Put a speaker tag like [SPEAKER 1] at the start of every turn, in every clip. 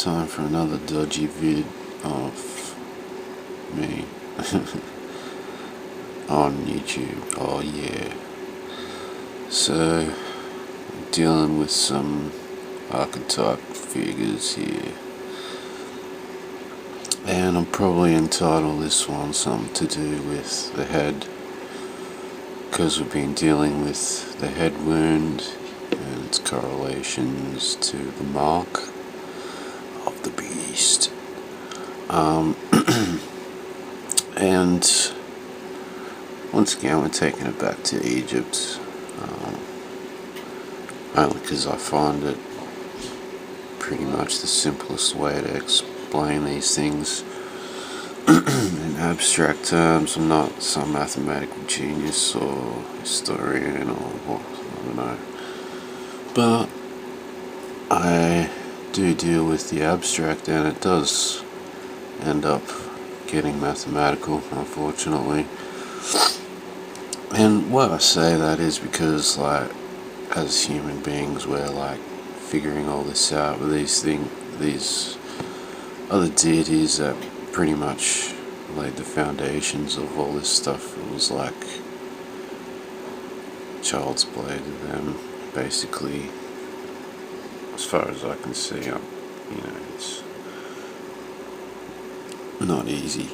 [SPEAKER 1] time for another dodgy vid of me on YouTube. Oh yeah. So, I'm dealing with some archetype figures here. And I'll probably entitle this one something to do with the head, because we've been dealing with the head wound and its correlations to the mark of the beast. And once again, we're taking it back to Egypt, only because I find it pretty much the simplest way to explain these things in abstract terms. I'm not some mathematical genius or historian or what, I don't know. But I do deal with the abstract, and it does end up getting mathematical, unfortunately. And why I say that is because, like, as human beings, we're like figuring all this out with these other deities that pretty much laid the foundations of all this stuff. It was like child's play to them, basically, as far as I can see. It's not easy.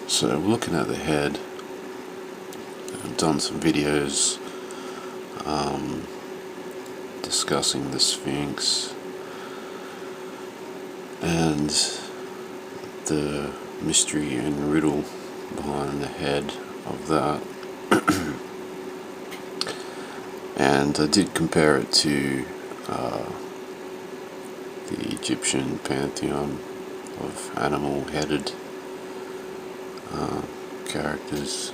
[SPEAKER 1] So looking at the head, I've done some videos discussing the Sphinx and the mystery and riddle behind the head of that. And I did compare it to the Egyptian pantheon of animal-headed characters.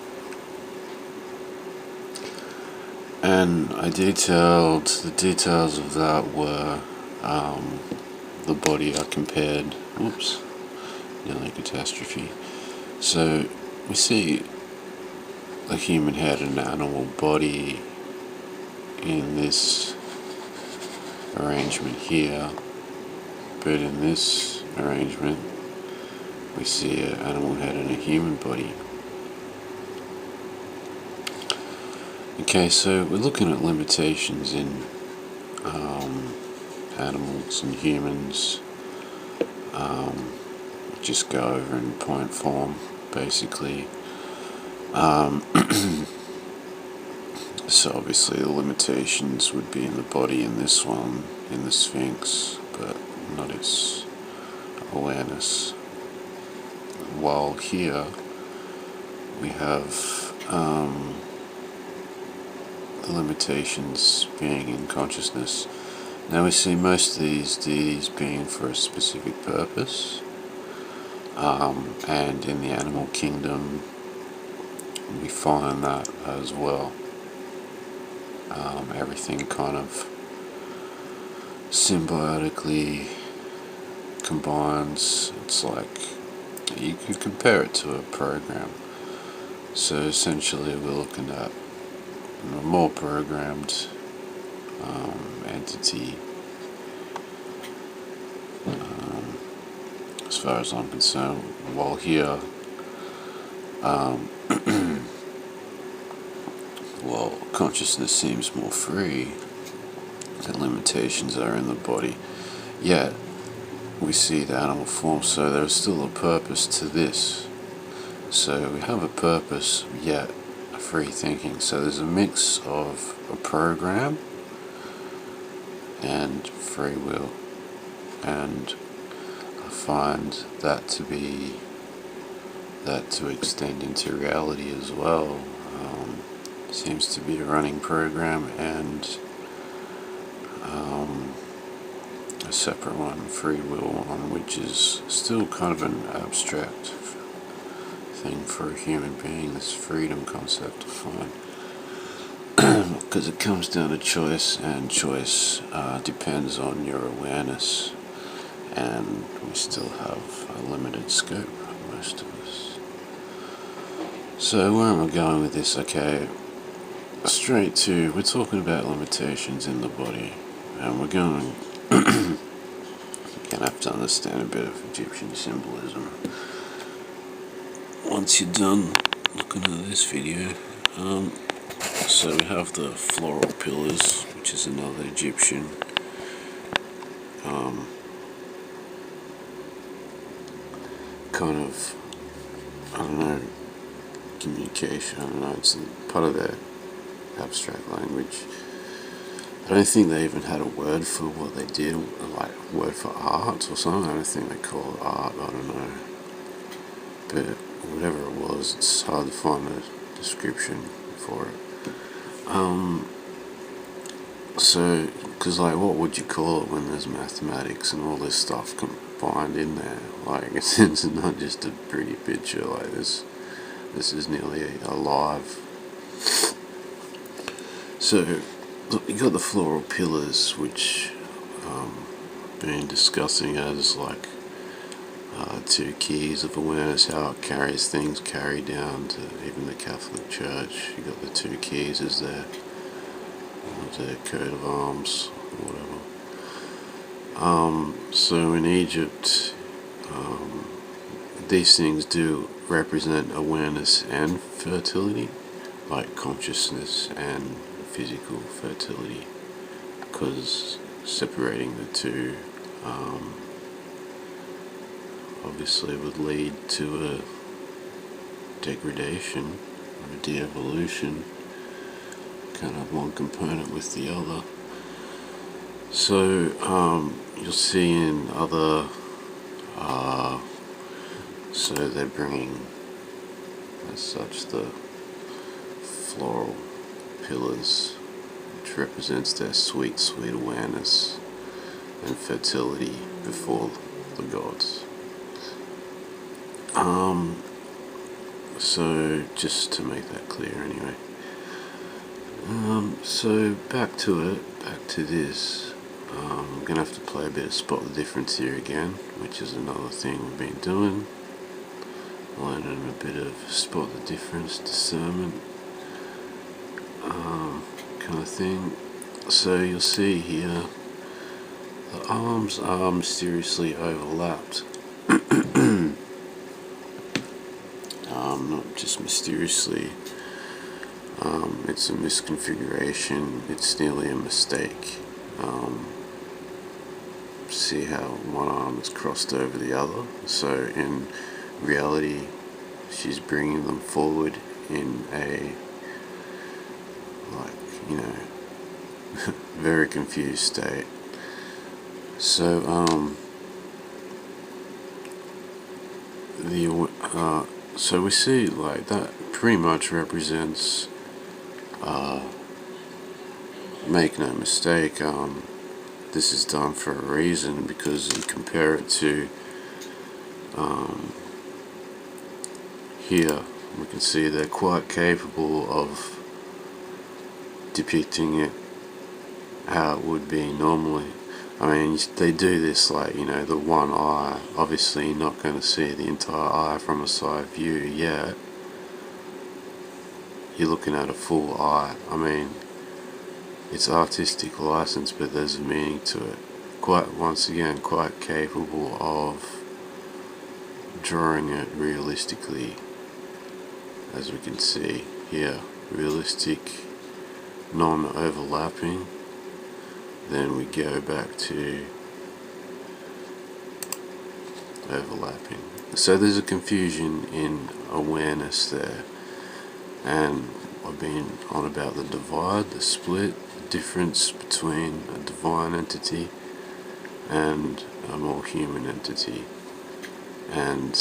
[SPEAKER 1] And I detailed, the details of that were the body I compared, nearly catastrophe. So we see a human head and an animal body in this arrangement here, but in this arrangement we see an animal head and a human body. Okay, so we're looking at limitations in animals and humans. Just go over in point form, basically. So obviously the limitations would be in the body in this one, in the Sphinx, but not its awareness. While here we have the limitations being in consciousness. Now we see most of these deities being for a specific purpose, and in the animal kingdom we find that as well. Everything kind of symbiotically combines. It's like, you could compare it to a program. So essentially we're looking at a more programmed entity, as far as I'm concerned. While here, while consciousness seems more free, the limitations are in the body. Yet we see the animal form, so there's still a purpose to this. So we have a purpose, yet a free thinking. So there's a mix of a program and free will, and I find that to extend into reality as well. Seems to be a running program and a separate one, free will one, which is still kind of an abstract thing for a human being, this freedom concept, I find. Because it comes down to choice, and choice depends on your awareness, and we still have a limited scope, most of us. So where am I going with this? Okay, straight to, we're talking about limitations in the body, and we're going you're gonna have to understand a bit of Egyptian symbolism once you're done looking at this video. So we have the floral pillars, which is another Egyptian kind of, I don't know, communication. I don't know, it's part of their abstract language. I don't think they even had a word for what they did, like a word for art or something. I don't think they call it art, I don't know. But whatever it was, it's hard to find a description for it. So, because like, what would you call it when there's mathematics and all this stuff combined in there? Like, it's not just a pretty picture, like this is nearly alive. So, look, you got the floral pillars, which been discussing as like two keys of awareness, how it carries things, carry down to even the Catholic Church. You got the two keys as their coat of arms, or whatever. So in Egypt, these things do represent awareness and fertility, like consciousness and physical fertility, because separating the two obviously would lead to a degradation or a de-evolution, kind of one component with the other. So you'll see in other, so they're bringing as such the floral pillars, which represents their sweet, sweet awareness and fertility before the gods. So just to make that clear anyway. So back to this. I'm going to have to play a bit of Spot the Difference here again, which is another thing we've been doing. Learning a bit of Spot the Difference, discernment, kind of thing. So you'll see here, the arms are mysteriously overlapped. Not just mysteriously, it's a misconfiguration, it's nearly a mistake. See how one arm is crossed over the other? So in reality, she's bringing them forward in a, like, you know, very confused state. So, so we see like that pretty much represents, make no mistake, this is done for a reason, because you compare it to here, we can see they're quite capable of depicting it how it would be normally. I mean, they do this like, you know, the one eye. Obviously, you're not going to see the entire eye from a side view yet. You're looking at a full eye. I mean, it's artistic license, but there's a meaning to it. Once again, quite capable of drawing it realistically, as we can see here. Realistic, non-overlapping. Then we go back to overlapping. So there's a confusion in awareness there, and I've been on about the divide, the split, the difference between a divine entity and a more human entity. And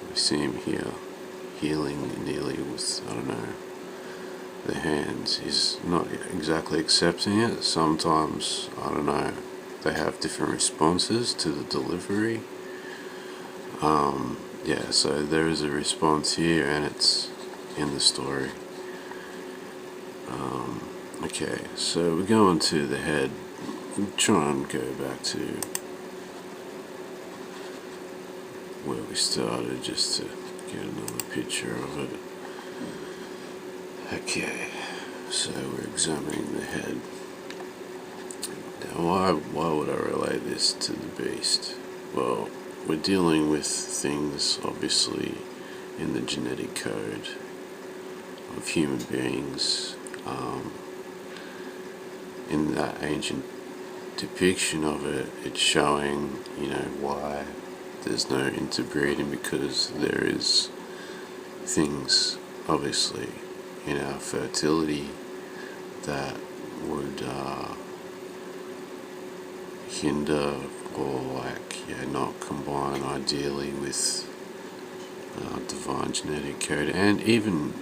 [SPEAKER 1] we see him here healing nearly with, I don't know, the hands. He's not exactly accepting it. Sometimes, I don't know, they have different responses to the delivery. Yeah, so there is a response here, and it's in the story. Okay, so we're going to the head. We'll try and go back to where we started, just to get another picture of it. Okay, so we're examining the head. Now Why would I relate this to the beast? Well, we're dealing with things obviously in the genetic code of human beings. In that ancient depiction of it, it's showing, why there's no interbreeding, because there is things obviously in our fertility that would hinder or not combine ideally with divine genetic code. And even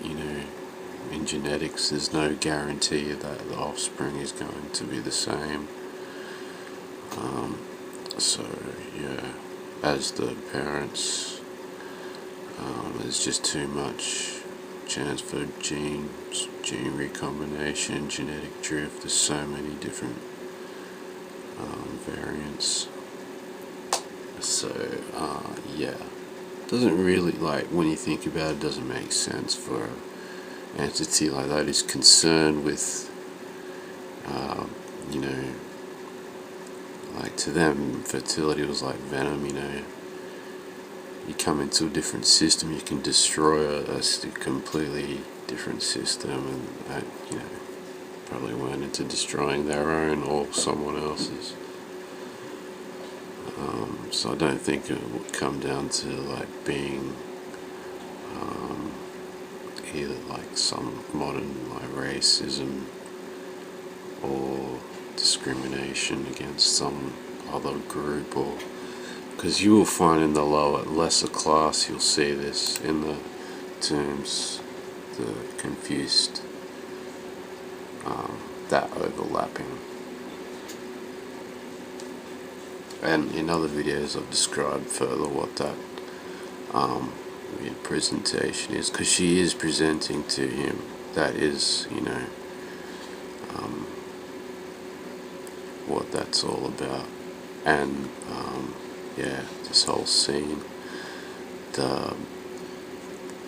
[SPEAKER 1] in genetics there's no guarantee that the offspring is going to be the same. So as the parents, there's just too much transferred genes, gene recombination, genetic drift. There's so many different variants. So doesn't really, when you think about it, doesn't make sense for an entity like that is concerned with to them fertility was like venom. You come into a different system, you can destroy a completely different system, and that probably went into destroying their own or someone else's. So I don't think it would come down to being either some modern racism or discrimination against some other group, or because you will find in the lesser class you'll see this in the terms, the confused, that overlapping. And in other videos I've described further what that presentation is, because she is presenting to him. That is, what that's all about. And this whole scene, the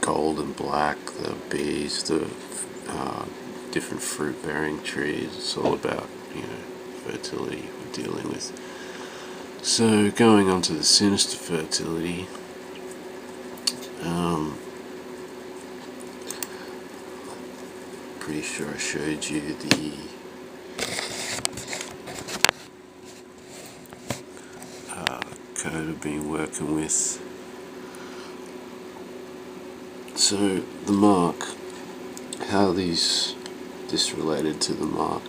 [SPEAKER 1] gold and black, the bees, the different fruit bearing trees, it's all about fertility we're dealing with. So going on to the sinister fertility, pretty sure I showed you the code I've been working with. So the mark, how this related to the mark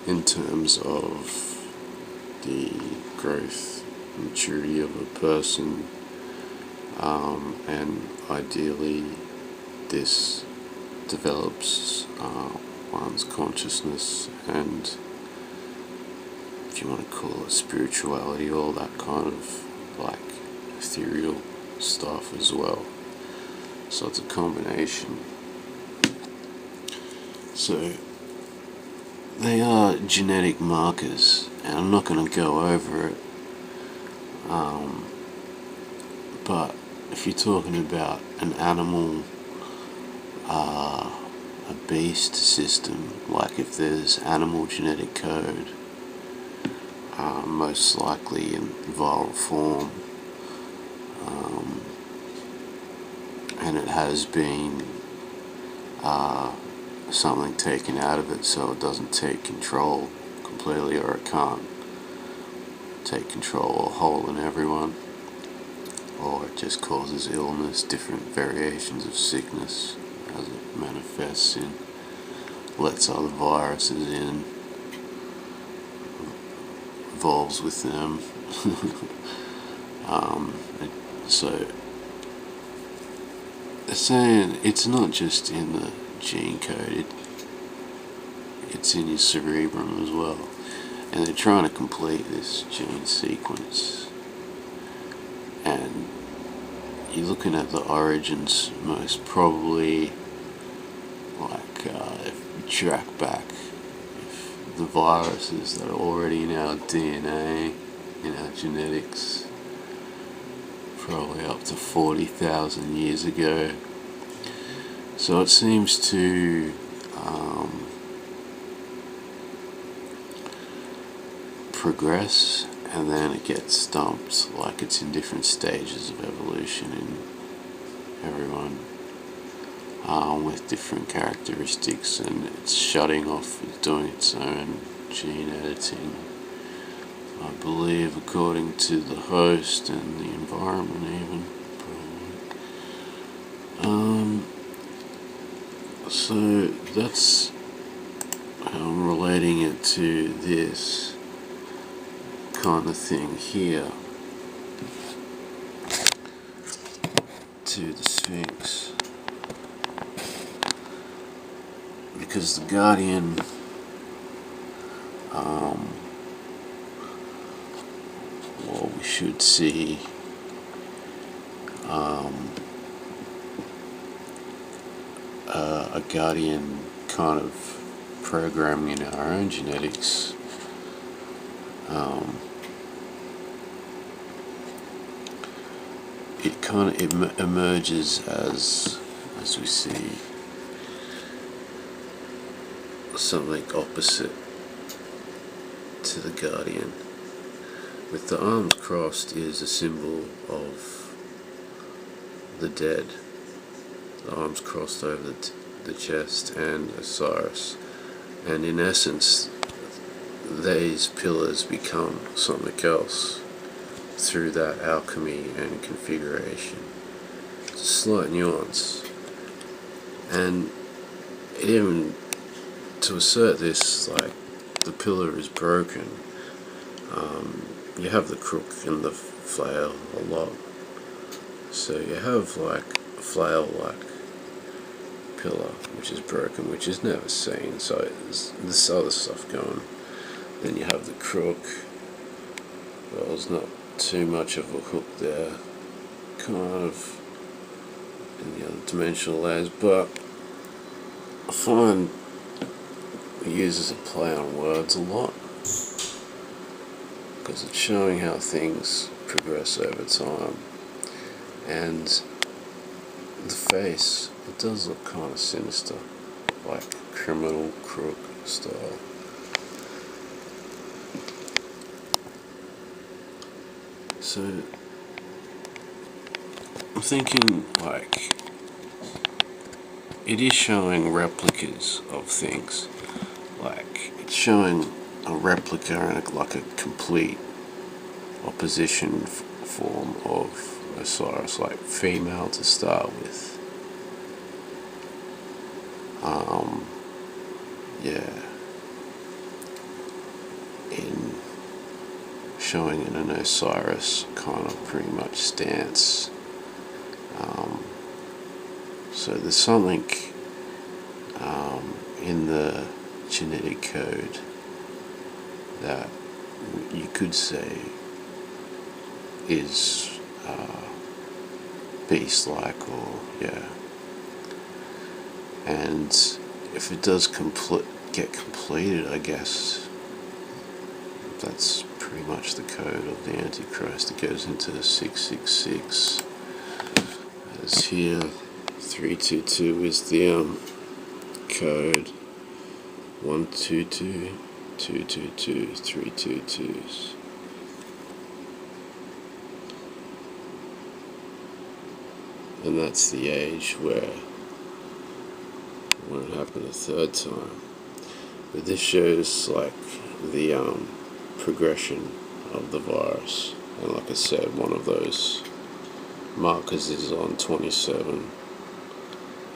[SPEAKER 1] in terms of the growth, maturity of a person, and ideally this develops one's consciousness and, if you want to call it, spirituality, all that kind of ethereal stuff as well. So it's a combination. So they are genetic markers, and I'm not going to go over it, but if you're talking about an animal, a beast system, if there's animal genetic code, most likely in viral form, and it has been something taken out of it so it doesn't take control completely, or it can't take control or hold in everyone, or it just causes illness, different variations of sickness as it manifests in, lets other viruses in, evolves with them. So they're saying it's not just in the gene code, it's in your cerebrum as well, and they're trying to complete this gene sequence. And you're looking at the origins, most probably, if you track back, if the viruses that are already in our DNA, in our genetics, probably up to 40,000 years ago. So it seems to progress, and then it gets stumped, like it's in different stages of evolution in everyone, with different characteristics, and it's shutting off, it's doing its own gene editing, I believe, according to the host and the environment even, probably. So that's how I'm relating it to this kind of thing here, to the Sphinx, because the Guardian, well, we should see a Guardian kind of programming in our own genetics. It kind of emerges as we see something opposite to the Guardian. With the arms crossed is a symbol of the dead. The arms crossed over the chest and Osiris. And in essence, these pillars become something else through that alchemy and configuration. It's a slight nuance. And even to assert this, like, the pillar is broken, you have the crook and the flail a lot. So you have like a flail-like pillar, which is broken, which is never seen. So there's this other stuff going. Then you have the crook. Well, there's not too much of a hook there, kind of in the other dimensional layers, but I find it uses a play on words a lot, because it's showing how things progress over time. And the face, it does look kind of sinister, like criminal crook style. So I'm thinking, like, it is showing replicas of things. Like, it's showing a replica and like a complete opposition form of Osiris, like female to start with. Yeah. In showing in an Osiris kind of pretty much stance. So there's something in the genetic code that you could say is beast-like, or yeah. And if it does get completed, I guess that's pretty much the code of the Antichrist. It goes into 666. As here, 322 is the code. 122, 222, 322s. And that's the age where when it happened a third time. But this shows like the progression of the virus, and like I said, one of those markers is on 27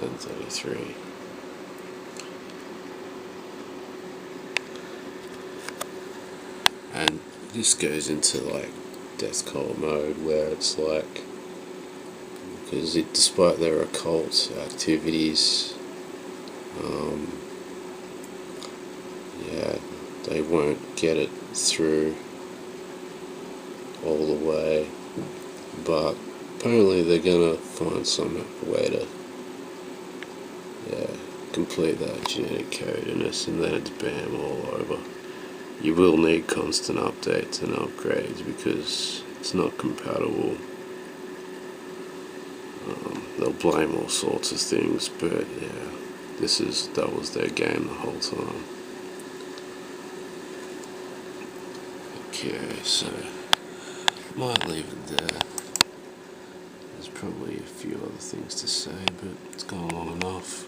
[SPEAKER 1] and 33. And this goes into like death cult mode, where it's like, because despite their occult activities, yeah, they won't get it through all the way, but apparently they're gonna find some way to, yeah, complete that genetic codiness, and then it's BAM all over. You will need constant updates and upgrades because it's not compatible. They'll blame all sorts of things, but yeah, that was their game the whole time. Okay, so might leave it there. There's probably a few other things to say, but it's gone long enough.